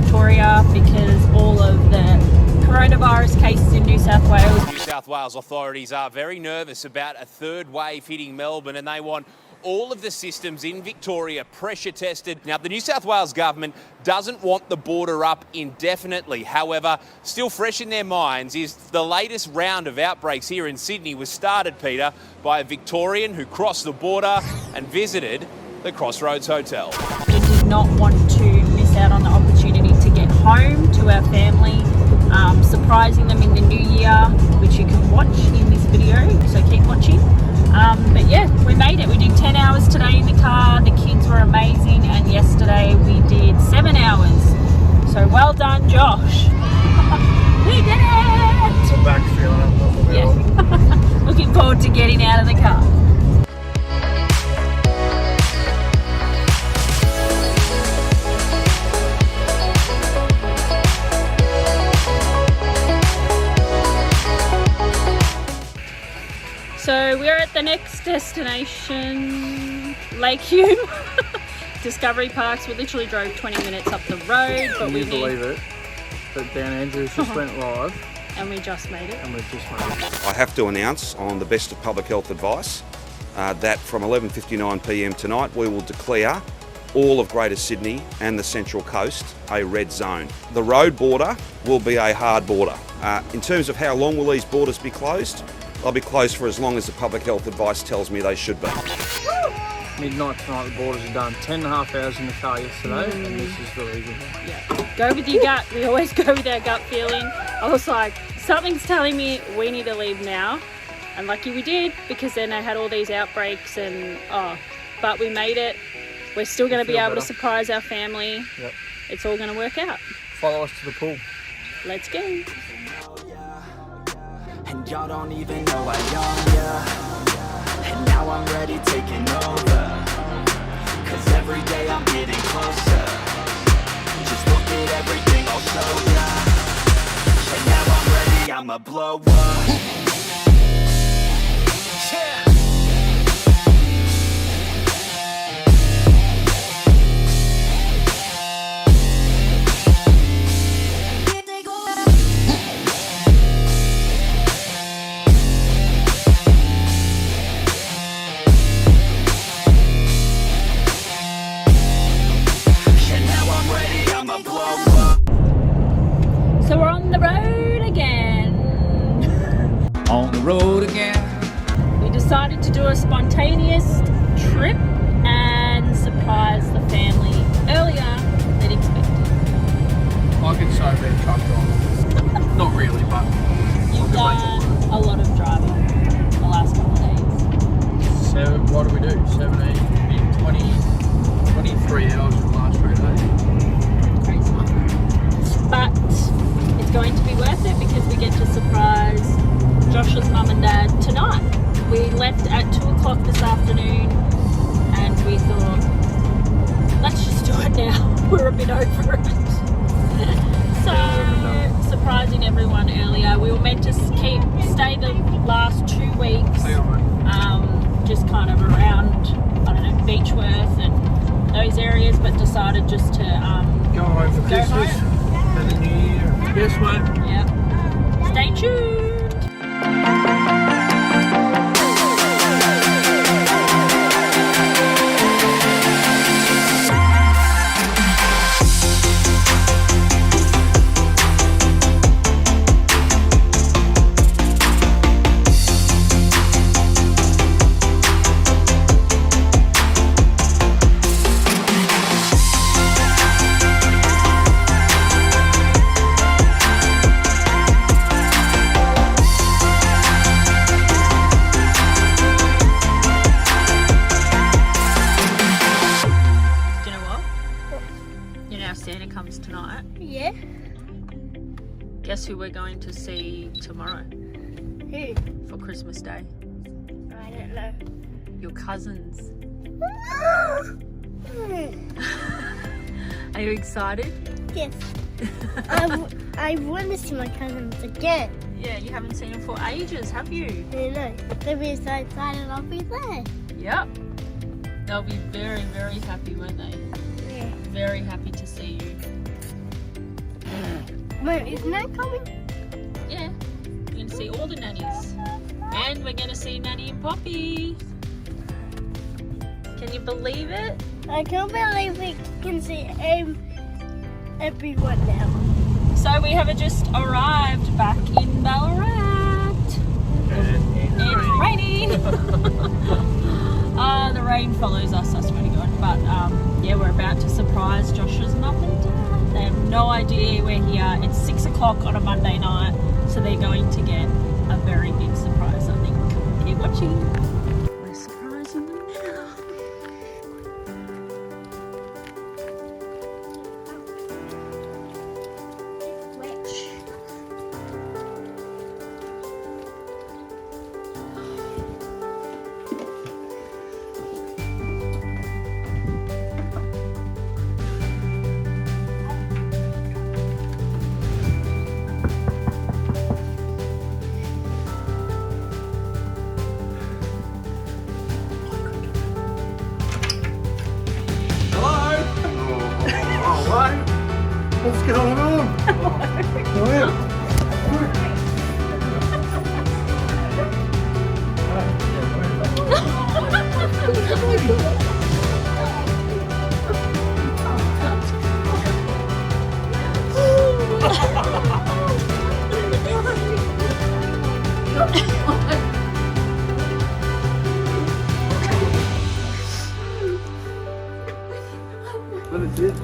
Victoria because all of the coronavirus cases in New South Wales. New South Wales authorities are very nervous about a third wave hitting Melbourne, and they want all of the systems in Victoria pressure tested. Now, the New South Wales government doesn't want the border up indefinitely. However, still fresh in their minds is the latest round of outbreaks here in Sydney was started, Peter, by a Victorian who crossed the border and visited the Crossroads Hotel. We did not want to miss out on the opportunity to get home to our family, surprising them in the new year, which you can watch in this video, so keep watching. But yeah, we made it. We did 10 hours today in the car. The kids were amazing, and yesterday we did 7 hours. So well done, Josh. We did it! It's a back feeling up. Yeah. Looking forward to getting out of the car. So we're at the next destination, Lake Hume, Discovery Parks. We literally drove 20 minutes up the road, but we believe it, but Dan Andrews just went live. And we just made it. I have to announce on the best of public health advice that from 11:59 p.m. tonight we will declare all of Greater Sydney and the Central Coast a red zone. The road border will be a hard border. In terms of how long will these borders be closed? They'll be closed for as long as the public health advice tells me they should be. Midnight tonight, the borders are done. 10.5 hours in the car yesterday, and this is the reason. Yeah, go with your gut. We always go with our gut feeling. I was like, something's telling me we need to leave now. And lucky we did, because then I had all these outbreaks but we made it. We're still going to be able to surprise our family. Yep. It's all going to work out. Follow us to the pool. Let's go. And y'all don't even know I own ya. And now I'm ready taking over. Cause every day I'm getting closer. Just look at everything I'll show ya. And now I'm ready, I'ma blow up. Yeah. So we're on the road again. On the road again. We decided to do a spontaneous trip and surprise the family earlier than expected. I could so be a truck driver. Not really, but You've done a lot of driving the last couple of days. So what do we do? 17, 20, 23 hours from last Friday. Crazy. But it's going to be worth it because we get to surprise Josh's mum and dad tonight. We left at 2 o'clock this afternoon and we thought, let's just do it now. We're a bit over it. So, surprising everyone earlier. We were meant to stay the last 2 weeks, just kind of around, I don't know, Beechworth and those areas, but decided just to go home for Christmas and the New Year. Yes, mate. Yeah. Stay tuned. Guess who we're going to see tomorrow? Who? For Christmas Day? I don't know. Your cousins. Are you excited? Yes. I want to see my cousins again. Yeah, you haven't seen them for ages, have you? I know. They'll be so excited I'll be there. Yep. They'll be very, very happy, won't they? Yeah. Very happy to see you. Mom, isn't that coming? Yeah, we're going to see all the nannies. And we're going to see Nanny and Poppy. Can you believe it? I can't believe we can see everyone now. So we have just arrived back in Ballarat. It's raining. The rain follows us, I swear to God. But yeah, we're about to surprise Josh's mum and dad. They have no idea we're here. It's 6 o'clock on a Monday night, so they're going to get a very big surprise, I think. Keep watching. We're surprising them now. What's going on? What is it?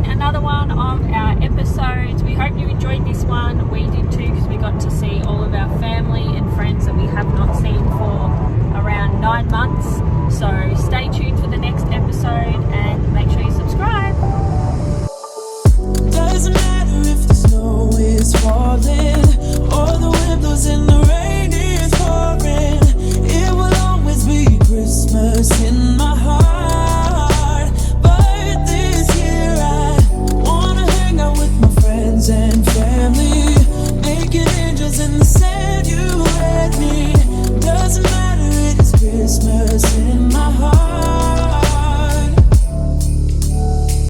Another one of our episodes. We hope you enjoyed this one. We did too, because we got to see all of our family and friends that we have not seen for around 9 months. So stay